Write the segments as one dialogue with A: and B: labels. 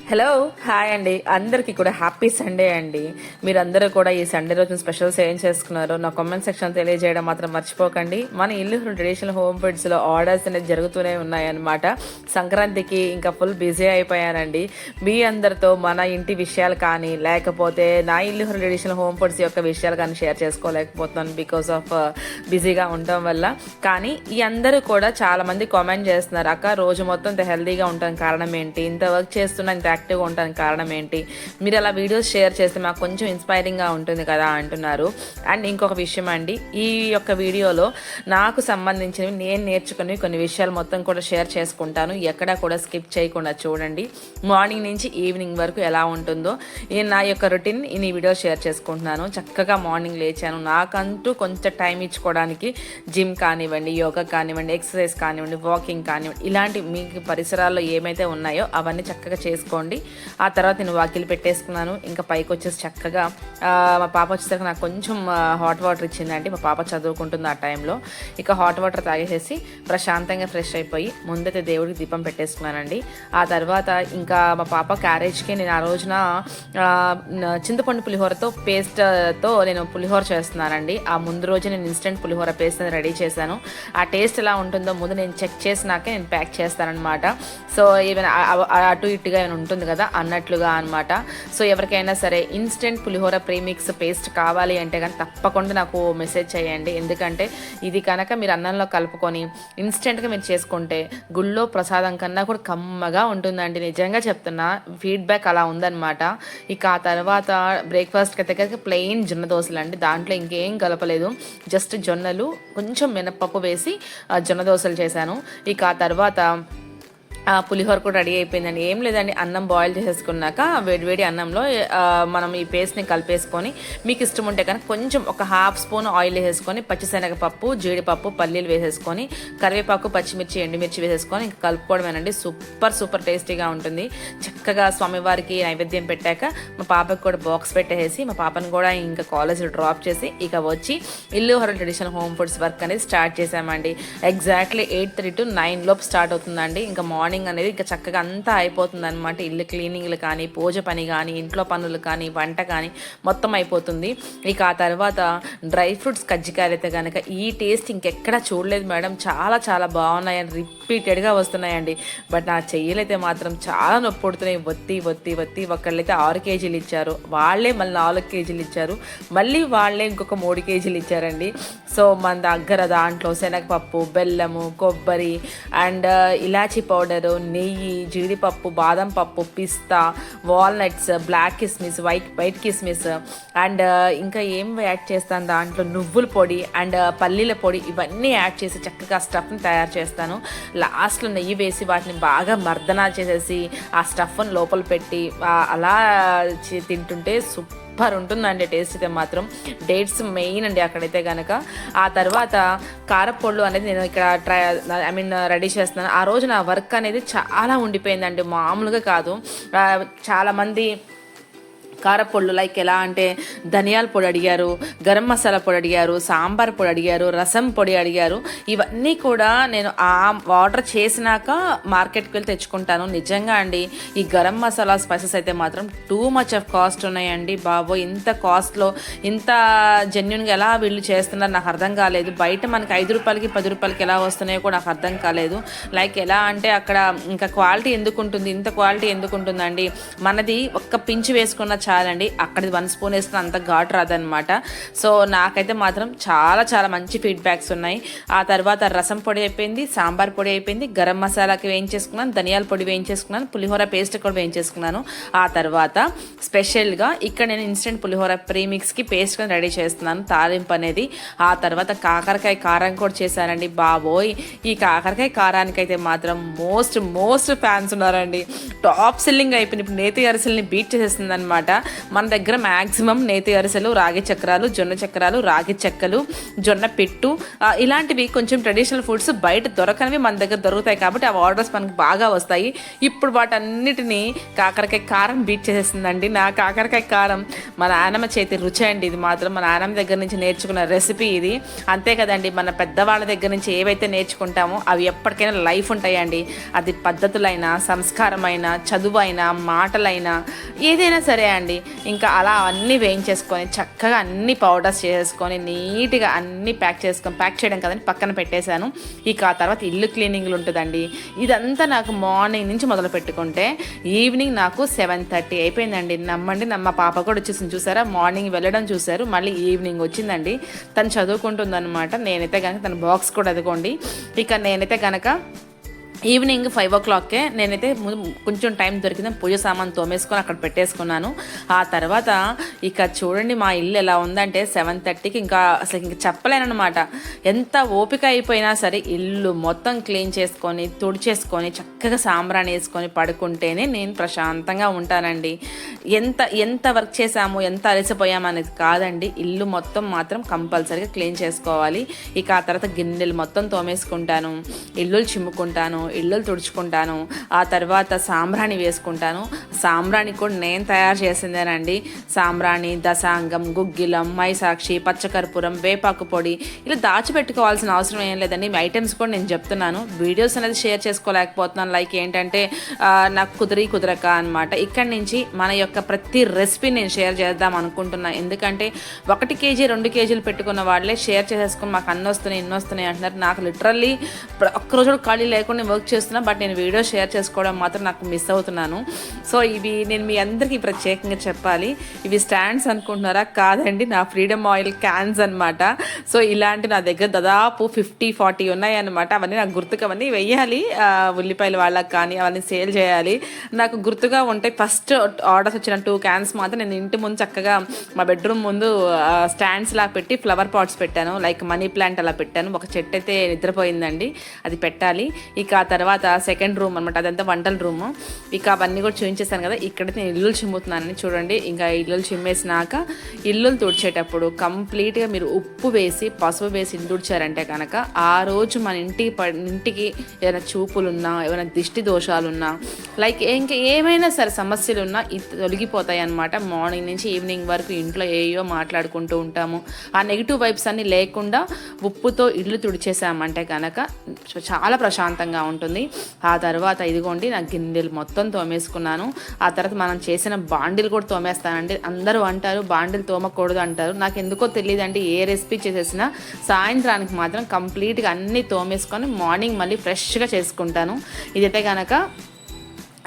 A: Hello hi అండి, అందరికీ కూడా హ్యాపీ సండే అండి. మీరందరూ కూడా ఈ సండే రోజున స్పెషల్స్ ఏం చేసుకున్నారు నా కామెంట్ సెక్షన్ తెలియజేయడం మాత్రం మర్చిపోకండి. మన ఇల్లు ట్రెడిషనల్ హోమ్ ఫుడ్స్లో ఆర్డర్స్ అనేది జరుగుతూనే ఉన్నాయన్నమాట. సంక్రాంతికి ఇంకా ఫుల్ బిజీ అయిపోయానండి. మీ అందరితో మన ఇంటి విషయాలు కానీ లేకపోతే నా ఇల్లు ట్రెడిషనల్ హోమ్ ఫుడ్స్ యొక్క విషయాలు కానీ షేర్ చేసుకోలేకపోతున్నాను బికాస్ ఆఫ్ బిజీగా ఉండటం వల్ల. కానీ ఈ అందరూ కూడా చాలా మంది కామెంట్ చేస్తున్నారు, అక్క రోజు మొత్తం ఇంత హెల్తీగా ఉంటాను కారణం ఏంటి, ఇంత వర్క్ చేస్తున్నా ఇంత యాక్టివ్గా ఉండడానికి కారణం ఏంటి, మీరు అలా వీడియోస్ షేర్ చేస్తే మాకు కొంచెం ఇన్స్పైరింగ్గా ఉంటుంది కదా అంటున్నారు. అండ్ ఇంకొక విషయం అండి, ఈ యొక్క వీడియోలో నాకు సంబంధించినవి నేను నేర్చుకుని కొన్ని విషయాలు మొత్తం కూడా షేర్ చేసుకుంటాను. ఎక్కడా కూడా స్కిప్ చేయకుండా చూడండి. మార్నింగ్ నుంచి ఈవినింగ్ వరకు ఎలా ఉంటుందో నా యొక్క రొటీన్ ఈ వీడియో షేర్ చేసుకుంటున్నాను. చక్కగా మార్నింగ్ లేచాను, నాకంటూ కొంచెం టైం ఇచ్చుకోవడానికి జిమ్ కానివ్వండి, యోగా కానివ్వండి, ఎక్సర్సైజ్ కానివ్వండి, వాకింగ్ కానివ్వండి, ఇలాంటి మీకు పరిసరాల్లో ఏమైతే ఉన్నాయో అవన్నీ చక్కగా చేసుకోండి. ఆ తర్వాత నేను వాకిలి పెట్టేసుకున్నాను. ఇంకా పైకి వచ్చేసి చక్కగా మా పాప వచ్చేసరికి నాకు కొంచెం హాట్ వాటర్ ఇచ్చిందండి. మా పాప చదువుకుంటుంది ఆ టైంలో. ఇక హాట్ వాటర్ తాగేసేసి ప్రశాంతంగా ఫ్రెష్ అయిపోయి ముందైతే దేవుడికి దీపం పెట్టేసుకున్నానండి. ఆ తర్వాత ఇంకా మా పాప క్యారేజ్కి నేను ఆ రోజున చింతపండు పులిహోరతో పేస్ట్తో నేను పులిహోర చేస్తున్నానండి. ఆ ముందు రోజు నేను ఇన్స్టెంట్ పులిహోర పేస్ట్ రెడీ చేశాను. ఆ టేస్ట్ ఎలా ఉంటుందో ముందు నేను చెక్ చేసినాకే నేను ప్యాక్ చేస్తానన్నమాట. సో ఈవెన్ అటు ఇటుగా ఏమైనా ఉంటుంది కదా అన్నట్లుగా అనమాట. సో ఎవరికైనా సరే ఇన్స్టెంట్ పులిహోర ప్రీమిక్స్ పేస్ట్ కావాలి అంటే కానీ తప్పకుండా నాకు మెసేజ్ చేయండి. ఎందుకంటే ఇది కనుక మీరు అన్నంలో కలుపుకొని ఇన్స్టెంట్గా మీరు చేసుకుంటే గుళ్ళో ప్రసాదం కన్నా కూడా కమ్మగా ఉంటుందండి. నిజంగా చెప్తున్నా, ఫీడ్బ్యాక్ అలా ఉందన్నమాట. ఇక ఆ తర్వాత బ్రేక్ఫాస్ట్కి అయితే ప్లెయిన్ జొన్న దోశలు అండి, దాంట్లో ఇంకేం కలపలేదు, జస్ట్ జొన్నలు కొంచెం మినప్పప్పు వేసి జొన్న దోశలు చేశాను. ఇక ఆ తర్వాత పులిహోర కూడా రెడీ అయిపోయిందండి. ఏం లేదండి, అన్నం బాయిల్ చేసేసుకున్నాక వేడివేడి అన్నంలో మనం ఈ పేస్ట్ని కలిపేసుకొని మీకు ఇష్టం ఉంటే కనుక కొంచెం ఒక హాఫ్ స్పూన్ ఆయిల్ వేసేసుకొని పచ్చిశనగపప్పు, జీడిపప్పు, పల్లీలు వేసేసుకొని కరివేపాకు, పచ్చిమిర్చి, ఎండుమిర్చి వేసేసుకొని ఇంకా కలుపుకోవడమేనండి. సూపర్ టేస్టీగా ఉంటుంది. చక్కగా స్వామివారికి నైవేద్యం పెట్టాక మా పాపకు కూడా బాక్స్ పెట్టేసి మా పాపను కూడా ఇంకా కాలేజ్లో డ్రాప్ చేసి ఇక వచ్చి ఇల్లు hotel traditional home foods work అనేది స్టార్ట్ చేసామండి. ఎగ్జాక్ట్లీ 8:30 to 9 లోపు స్టార్ట్ అవుతుందండి. ఇంకా మార్నింగ్ అనేది ఇంకా చక్కగా అంతా అయిపోతుంది అనమాట. ఇల్లు క్లీనింగ్లు కానీ, పూజ పని కానీ, ఇంట్లో పనులు కానీ, వంట కానీ మొత్తం అయిపోతుంది. ఇక ఆ తర్వాత డ్రై ఫ్రూట్స్ కజ్జికాయలు అయితే కనుక ఈ టేస్ట్ ఇంకెక్కడా చూడలేదు మేడం, చాలా బాగున్నాయని రిపీటెడ్గా వస్తున్నాయండి. బట్ నా చెయ్యలైతే మాత్రం చాలా నొప్పి పుడుతున్నాయి. వత్తి ఒకళ్ళైతే 6 కేజీలు ఇచ్చారు, వాళ్ళే మళ్ళీ 4 కేజీలు ఇచ్చారు, మళ్ళీ వాళ్ళే ఇంకొక 3 కేజీలు ఇచ్చారండి. సో మన దగ్గర దాంట్లో శనగపప్పు, బెల్లము, కొబ్బరి అండ్ ఇలాచీ పౌడర్, నెయ్యి, జీడిపప్పు, బాదం పప్పు, పిస్తా, వాల్నట్స్, బ్లాక్ కిస్మిస్, వైట్ కిస్మిస్ అండ్ ఇంకా ఏం యాడ్ చేస్తాను దాంట్లో నువ్వుల పొడి అండ్ పల్లీల పొడి, ఇవన్నీ యాడ్ చేసి చక్కగా స్టఫ్ని తయారు చేస్తాను. లాస్ట్లో నెయ్యి వేసి వాటిని బాగా మర్దనా చేసేసి ఆ స్టఫ్ని లోపల పెట్టి అలా తింటుంటే సూపర్ ఉంటుందండి. టేస్ట్ అయితే మాత్రం డేట్స్ మెయిన్ అండి అక్కడైతే కనుక. ఆ తర్వాత కారపొళ్ళు అనేది నేను ఇక్కడ రెడీ చేస్తున్నాను. ఆ రోజు నా వర్క్ అనేది చాలా ఉండిపోయిందండి, మామూలుగా కాదు. చాలామంది కారపొళ్ళు లైక్ ఎలా అంటే ధనియాల పొడి అడిగారు, గరం మసాలా పొడి అడిగారు, సాంబార్ పొడి అడిగారు, రసం పొడి అడిగారు. ఇవన్నీ కూడా నేను ఆర్డర్ చేసినాక మార్కెట్కి వెళ్ళి తెచ్చుకుంటాను. నిజంగా అండి ఈ గరం మసాలా స్పైసెస్ అయితే మాత్రం టూ మచ్ ఆఫ్ కాస్ట్ ఉన్నాయండి బాబో. ఇంత కాస్ట్లో ఇంత జెన్యున్గా ఎలా వీళ్ళు చేస్తున్నారు నాకు అర్థం కాలేదు. బయట మనకి 5 రూపాయలకి 10 రూపాయలకి ఎలా వస్తున్నాయో కూడా నాకు అర్థం కాలేదు. లైక్ ఎలా అంటే అక్కడ ఇంకా క్వాలిటీ ఎందుకు ఉంటుంది, ఇంత క్వాలిటీ ఎందుకు ఉంటుందండి. మనది ఒక్క పించి వేసుకున్న చాలండి, అక్కడిది 1 స్పూన్ వేసుకుని అంత ఘాటు రాదనమాట. సో నాకైతే మాత్రం చాలా మంచి ఫీడ్బ్యాక్స్ ఉన్నాయి. ఆ తర్వాత రసం పొడి అయిపోయింది, సాంబార్ పొడి అయిపోయింది, గరం మసాలాకి వేయించేసుకున్నాను, ధనియాల పొడి వేయించేసుకున్నాను, పులిహోర పేస్ట్ కూడా వేయించేసుకున్నాను. ఆ తర్వాత స్పెషల్గా ఇక్కడ నేను ఇన్స్టెంట్ పులిహోర ప్రీమిక్స్కి పేస్ట్ కూడా రెడీ చేస్తున్నాను, తాలింపు అనేది. ఆ తర్వాత కాకరకాయ కారం కూడా చేశానండి బాబోయ్. ఈ కాకరకాయ కారానికి అయితే మాత్రం మోస్ట్ ఫ్యాన్స్ ఉన్నారండి. టాప్ సెల్లింగ్ అయిపోయింది. ఇప్పుడు నేతి అరిసెల్ని బీట్ చేసేస్తుంది అనమాట. మన దగ్గర మ్యాక్సిమం నేతి అరిసెలు, రాగి చక్రాలు, జొన్న చక్రాలు, రాగి చెక్కలు, జొన్న పిట్టు ఇలాంటివి కొంచెం ట్రెడిషనల్ ఫుడ్స్ బయట దొరకనివి మన దగ్గర దొరుకుతాయి కాబట్టి ఆ ఆర్డర్స్ మనకు బాగా వస్తాయి. ఇప్పుడు వాటన్నిటిని కాకరకాయ కారం బీట్ చేసేసిందండి. నా కాకరకాయ కారం మన నానమ్మ చేతి రుచి అండి. ఇది మాత్రం మన నానమ్మ దగ్గర నుంచి నేర్చుకున్న రెసిపీ ఇది. అంతే కదండి, మన పెద్దవాళ్ళ దగ్గర నుంచి ఏవైతే నేర్చుకుంటామో అవి ఎప్పటికైనా లైఫ్ ఉంటాయండి. అది పద్ధతులైనా, సంస్కారమైన, చదువైనా, మాటలైనా ఏదైనా సరే అండి. ఇంకా అలా అన్నీ వేయించేసుకొని చక్కగా అన్ని పౌడర్స్ చేసుకొని నీట్గా అన్నీ ప్యాక్ చేయడం కదండి పక్కన పెట్టేశాను. ఇక ఆ తర్వాత ఇల్లు క్లీనింగ్లు ఉంటుందండి. ఇదంతా నాకు మార్నింగ్ నుంచి మొదలు పెట్టుకుంటే ఈవినింగ్ నాకు 7:30 అయిపోయిందండి. నమ్మండి, మా పాప కూడా వచ్చేసింది. చూసారా, మార్నింగ్ వెళ్ళడం చూసారు, మళ్ళీ ఈవినింగ్ వచ్చిందండి. తను చదువుకుంటుందన్నమాట. నేనైతే కనుక తన బాక్స్ కూడా అదుకోండి. ఇక నేనైతే కనుక ఈవినింగ్ 5 o'clockకే నేనైతే కొంచెం టైం దొరికింది, పూజ సామాన్ తోమేసుకొని అక్కడ పెట్టేసుకున్నాను. ఆ తర్వాత ఇక చూడండి మా ఇల్లు ఎలా ఉందంటే 7:30కి ఇంకా అసలు ఇంక చెప్పలేనమాట. ఎంత ఓపిక అయిపోయినా సరే ఇల్లు మొత్తం క్లీన్ చేసుకొని తుడిచేసుకొని చక్కగా సాంబ్రాణి వేసుకొని పడుకుంటేనే నేను ప్రశాంతంగా ఉంటానండి. ఎంత వర్క్ చేసాము, ఎంత అలసిపోయాము అనేది కాదండి, ఇల్లు మొత్తం మాత్రం కంపల్సరీగా క్లీన్ చేసుకోవాలి. ఇక ఆ తర్వాత గిన్నెలు మొత్తం తోమేసుకుంటాను, ఇల్లులు చిమ్ముకుంటాను, ఇల్లులు తుడుచుకుంటాను. ఆ తర్వాత సాంబ్రాణి వేసుకుంటాను. సాంబ్రాణి కూడా నేను తయారు చేసిందేనండి. సాంబ్రాణి, దశాంగం, గుగ్గిలం, మైసాక్షి, పచ్చకర్పూరం, వేపాకు పొడి ఇలా దాచిపెట్టుకోవాల్సిన అవసరం ఏం లేదండి. మీ ఐటమ్స్ కూడా నేను చెప్తున్నాను. వీడియోస్ అనేది షేర్ చేసుకోలేకపోతున్నాను, లైక్ ఏంటంటే నాకు కుదరక అనమాట. ఇక్కడి నుంచి మన యొక్క ప్రతి రెసిపీ నేను షేర్ చేద్దాం అనుకుంటున్నా. ఎందుకంటే 1 kg 2 kgలు పెట్టుకున్న వాళ్ళే షేర్ చేసేసుకుని మాకు అన్నీ వస్తున్నాయి, ఇన్ని వస్తున్నాయి అంటున్నారు. నాకు లిటరల్లీ ఒక్కరోజు ఖాళీ లేకుండా వర్క్ చేస్తున్నా, బట్ నేను వీడియో షేర్ చేసుకోవడం మాత్రం నాకు మిస్ అవుతున్నాను. సో ఇవి నేను మీ అందరికీ ప్రత్యేకంగా చెప్పాలి. ఇవి స్టాండ్స్ అనుకుంటున్నారా? కాదండి, నా ఫ్రీడమ్ ఆయిల్ క్యాన్స్ అనమాట. సో ఇలాంటి నా దగ్గర దాదాపు 50-40 ఉన్నాయి అనమాట. అవన్నీ నాకు గుర్తుగా అవన్నీ వెయ్యాలి, ఉల్లిపాయలు వాళ్ళకి కానీ అవన్నీ సేల్ చేయాలి. నాకు గుర్తుగా ఉంటాయి. ఫస్ట్ ఆర్డర్స్ వచ్చిన 2 cans మాత్రం నేను ఇంటి ముందు చక్కగా మా బెడ్రూమ్ ముందు స్టాండ్స్ లా పెట్టి ఫ్లవర్ పాట్స్ పెట్టాను, లైక్ మనీ ప్లాంట్ అలా పెట్టాను. ఒక చెట్టు అయితే నిద్రపోయిందండి, అది పెట్టాలి. ఇక ఆ తర్వాత సెకండ్ రూమ్ అనమాట, అదంతా వంటల రూమ్. ఇక అవన్నీ కూడా చూపించేసాను కదా. ఇక్కడైతే నేను ఇల్లులు చిమ్ముతున్నానని చూడండి. ఇంకా ఇల్లులు చిమ్మేసినాక ఇల్లులు తుడిచేటప్పుడు కంప్లీట్గా మీరు ఉప్పు వేసి పసుపు వేసి ఇల్లు తుడిచారంటే కనుక ఆ రోజు మన ఇంటికి ఏదైనా చూపులున్నా, ఏమైనా దిష్టి దోషాలున్నా, లైక్ ఇంకా ఏమైనా సరే సమస్యలున్నా తొలగిపోతాయి అన్నమాట. మార్నింగ్ నుంచి ఈవినింగ్ వరకు ఇంట్లో ఏయో మాట్లాడుకుంటూ ఉంటాము. ఆ నెగిటివ్ వైబ్స్ అన్నీ లేకుండా ఉప్పుతో ఇల్లు తుడిచేసామంటే కనుక చాలా ప్రశాంతంగా ఉంటుంది. ఆ తర్వాత ఇదిగోండి నా గిన్నెలు మొత్తం తోమేసుకున్నాను. ఆ తర్వాత మనం చేసిన బాండిలు కూడా తోమేస్తానండి. అందరూ అంటారు బాండిలు తోమకూడదు అంటారు. నాకు ఎందుకో తెలియదండి, ఏ రెసిపీ చేసేసినా సాయంత్రానికి మాత్రం కంప్లీట్గా అన్నీ తోమేసుకొని మార్నింగ్ మళ్ళీ ఫ్రెష్గా చేసుకుంటాను. ఇదైతే కనుక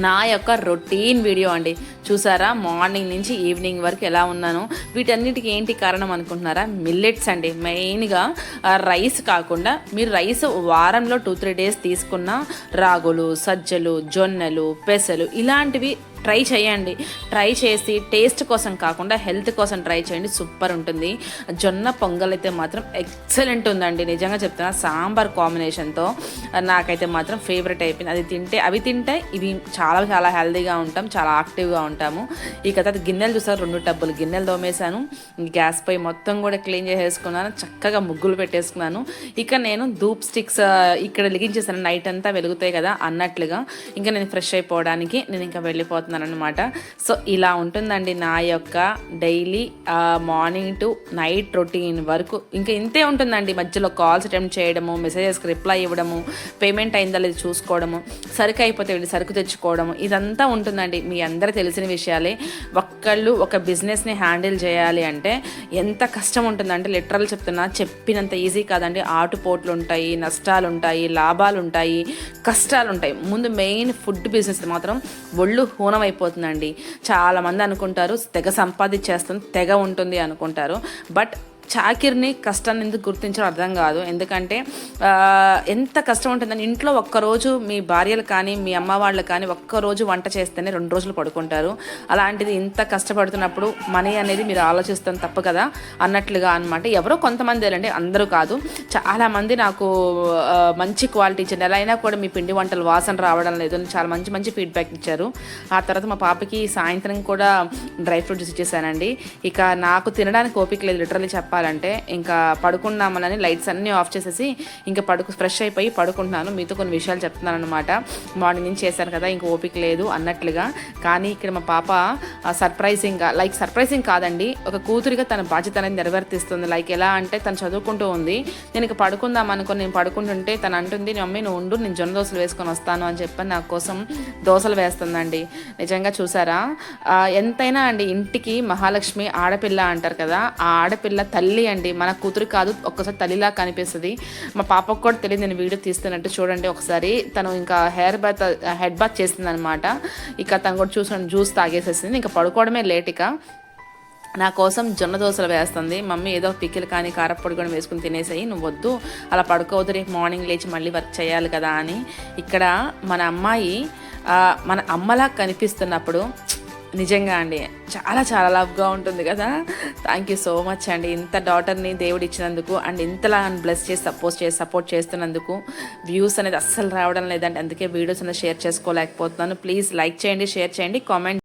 A: నా యొక్క రొటీన్ వీడియో అండి. చూసారా, మార్నింగ్ నుంచి ఈవినింగ్ వరకు ఎలా ఉన్నాను. వీటన్నిటికి ఏంటి కారణం అనుకుంటున్నారా? మిల్లెట్స్ అండి. మెయిన్గా రైస్ కాకుండా మీరు రైస్ వారంలో 2-3 days తీసుకున్న రాగులు, సజ్జలు, జొన్నలు, పెసలు ఇలాంటివి ట్రై చేయండి. ట్రై చేసి టేస్ట్ కోసం కాకుండా హెల్త్ కోసం ట్రై చేయండి, సూపర్ ఉంటుంది. జొన్న పొంగల్ అయితే మాత్రం ఎక్సలెంట్ ఉందండి, నిజంగా చెప్తున్నా. సాంబార్ కాంబినేషన్తో నాకైతే మాత్రం ఫేవరెట్ అయిపోయింది. అవి తింటే ఇవి చాలా చాలా హెల్తీగా ఉంటాం, చాలా యాక్టివ్గా ఉంటాము. ఈ తర్వాత గిన్నెలు చూసారు, 2 టబ్బులు గిన్నెలు తోమేశాను. గ్యాస్ పై మొత్తం కూడా క్లీన్ చేసేసుకున్నాను, చక్కగా ముగ్గులు పెట్టేసుకున్నాను. ఇక నేను ధూప్ స్టిక్స్ ఇక్కడ వెలిగించేసాను, నైట్ అంతా వెలుగుతాయి కదా అన్నట్లుగా. ఇంకా నేను ఫ్రెష్ అయిపోవడానికి నేను ఇంకా వెళ్ళిపోతున్నాను అనమాట. సో ఇలా ఉంటుందండి నా యొక్క daily morning to night routine వరకు. ఇంకా ఇంతే ఉంటుందండి. మధ్యలో కాల్స్ అటెంప్ట్ చేయడము, మెసేజెస్కి రిప్లై ఇవ్వడము, పేమెంట్ అయిందా లేదు చూసుకోవడము, సరుకు అయిపోతే వెళ్ళి సరుకు తెచ్చుకోవడము, ఇదంతా ఉంటుందండి. మీ అందరూ తెలిసిన విషయాలే. ఒక్కళ్ళు ఒక బిజినెస్ని హ్యాండిల్ చేయాలి అంటే ఎంత కష్టం ఉంటుందంటే లిటరల్ చెప్తున్నా, చెప్పినంత ఈజీ కాదండి. ఆటుపోట్లు ఉంటాయి, నష్టాలు ఉంటాయి, లాభాలు ఉంటాయి, కష్టాలు ఉంటాయి. ముందు మెయిన్ ఫుడ్ బిజినెస్ మాత్రం ఒళ్ళు హూనం అయిపోతుందండి. చాలామంది అనుకుంటారు తెగ సంపాదించేస్తుంది, తెగ ఉంటుంది అనుకుంటారు. బట్ చాకిరిని కష్టాన్ని ఎందుకు గుర్తించాలో అర్థం కాదు. ఎందుకంటే ఎంత కష్టం ఉంటుందని ఇంట్లో ఒక్కరోజు మీ భార్యలు కానీ మీ అమ్మ వాళ్ళు కానీ ఒక్కరోజు వంట చేస్తేనే 2 రోజులు పడుకుంటారు. అలాంటిది ఇంత కష్టపడుతున్నప్పుడు మనీ అనేది మీరు ఆలోచిస్తాం తప్పు కదా అన్నట్లుగా అనమాట. ఎవరో కొంతమంది అండి, అందరూ కాదు, చాలామంది నాకు మంచి క్వాలిటీ ఇచ్చారు. ఎలా అయినా కూడా మీ పిండి వంటలు వాసన రావడం లేదు అని చాలా మంచి మంచి ఫీడ్బ్యాక్ ఇచ్చారు. ఆ తర్వాత మా పాపకి సాయంత్రం కూడా డ్రై ఫ్రూట్స్ ఇచ్చేసానండి. ఇక నాకు తినడానికి ఓపిక లేదు లిటరల్లీ చెప్పాలంటే. ఇంకా పడుకున్నామని లైట్స్ అన్నీ ఆఫ్ చేసేసి ఇంకా ఫ్రెష్ అయిపోయి పడుకుంటున్నాను. మీతో కొన్ని విషయాలు చెప్తున్నాను అనమాట. మార్నింగ్ నుంచి చేశాను కదా, ఇంక ఓపిక లేదు అన్నట్లుగా. కానీ ఇక్కడ మా పాప సర్ప్రైజింగ్ కాదండి, ఒక కూతురిగా తన బాధ్యత అనేది నెరవేర్తిస్తుంది. లైక్ ఎలా అంటే తను చదువుకుంటూ ఉంది, నేను ఇక పడుకుందాం అనుకుని నేను పడుకుంటుంటే తను అంటుంది, మమ్మీ నువ్వు ఉండు, నేను జొన్న దోశలు వేసుకొని వస్తాను అని చెప్పి నా కోసం దోశలు వేస్తుందండి. నిజంగా చూసారా, ఎంతైనా అండి ఇంటికి మహాలక్ష్మి ఆడపిల్ల అంటారు కదా, ఆ ఆడపిల్ల తల్లి అండి, మన కూతురు కాదు, ఒక్కసారి తల్లిలా కనిపిస్తుంది. మా పాపకు కూడా తెలియదు నేను వీడియో తీస్తున్నట్టు. చూడండి ఒకసారి, తను ఇంకా హెడ్ బాత్ చేసింది అనమాట. ఇక తను కూడా చూసాను, జ్యూస్ తాగేసేసింది. ఇంకా పడుకోవడమే లేట్. ఇక నా కోసం జొన్న దోశలు వేస్తుంది. మమ్మీ ఏదో పికిల్ కానీ కారప్పొడి కూడా వేసుకుని తినేసాయి, నువ్వు వద్దు అలా పడుకోవద్దు, రేపు మార్నింగ్ లేచి మళ్ళీ వర్క్ చేయాలి కదా అని. ఇక్కడ మన అమ్మాయి మన అమ్మలా కనిపిస్తున్నప్పుడు నిజంగా అండి చాలా చాలా లవ్గా ఉంటుంది కదా. థ్యాంక్ యూ సో మచ్ అండి, ఇంత డాటర్ని దేవుడు ఇచ్చినందుకు అండ్ ఇంతలా బ్లెస్ చేసి సపోర్ట్ చేస్తున్నందుకు. వ్యూస్ అనేది అస్సలు రావడం లేదండి, అందుకే వీడియోస్ అనేది షేర్ చేసుకోలేకపోతున్నాను. ప్లీజ్ లైక్ చేయండి, షేర్ చేయండి, కామెంట్